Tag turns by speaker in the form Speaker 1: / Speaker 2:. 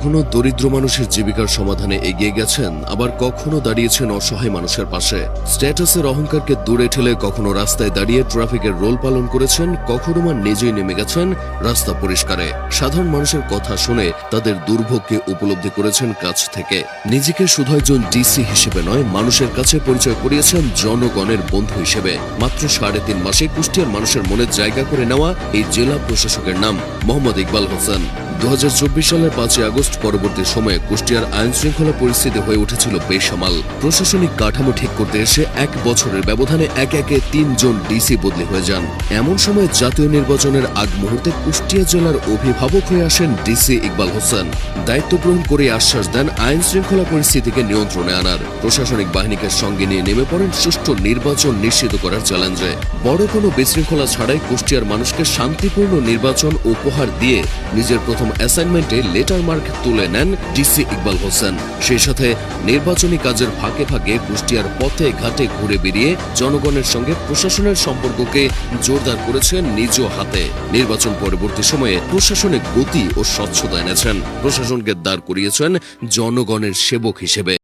Speaker 1: কখনো দরিদ্র মানুষের জীবিকার সমাধানে এগিয়ে গেছেন, আবার কখনো দাঁড়িয়েছেন অসহায় মানুষের পাশে। স্ট্যাটাসের অহংকারকে দূরে ঠেলে কখনো রাস্তায় দাঁড়িয়ে ট্রাফিকের রোল পালন করেছেন, কখনো বা নিজেই নেমে গেছেন রাস্তা পরিষ্কারে। সাধারণ মানুষের কথা শুনে তাদের দুর্ভোগকে উপলব্ধি করেছেন কাছ থেকে। নিজেকে শুধু একজন ডিসি হিসেবে নয়, মানুষের কাছে পরিচয় করিয়েছেন জনগণের বন্ধু হিসেবে। মাত্র 3.5 মাসে কুষ্টিয়ার মানুষের মনে জায়গা করে নেওয়া এই জেলা প্রশাসকের নাম মোহাম্মদ ইকবাল হোসেন। 2024 সালের 5 আগস্ট পরবর্তী সময়ে কুষ্টিয়ার আইন শৃঙ্খলা পরিস্থিতি হয়ে উঠেছিল বেসামাল। প্রশাসনিক কাঠামো ঠিক করতে এসে 1 বছরের ব্যবধানে একে 3 জন ডিসি বদলি হয়ে যান। এমন সময় জাতীয় নির্বাচনের আগ মুহূর্তে কুষ্টিয়া জেলার অভিভাবক হয়ে আসেন ডিসি ইকবাল হোসেন। দায়িত্ব গ্রহণ করে আশ্বাস দেন আইন শৃঙ্খলা পরিস্থিতিকে নিয়ন্ত্রণে আনার। প্রশাসনিক বাহিনীকে সঙ্গে নিয়ে নেমে পড়েন সুষ্ঠু নির্বাচন নিশ্চিত করার চ্যালেঞ্জে। বড় কোনো বিশৃঙ্খলা ছাড়াই কুষ্টিয়ার মানুষকে শান্তিপূর্ণ নির্বাচন উপহার দিয়ে নিজের প্রথম অ্যাসাইনমেন্টে লেটার মার্ক তুলে নেন ডিসি ইকবাল হোসেন। সেই সাথে নির্বাচনী কাজের ফাঁকে ফাঁকে কুষ্টিয়ার পথে ঘাটে ঘুরে বেরিয়ে জনগণের সঙ্গে প্রশাসনের সম্পর্ককে জোরদার করেছেন নিজ হাতে। নির্বাচন পরবর্তী সময়ে প্রশাসনে গতি ও স্বচ্ছতা এনেছেন। প্রশাসনকে দাঁড় করিয়েছেন জনগণের সেবক হিসেবে।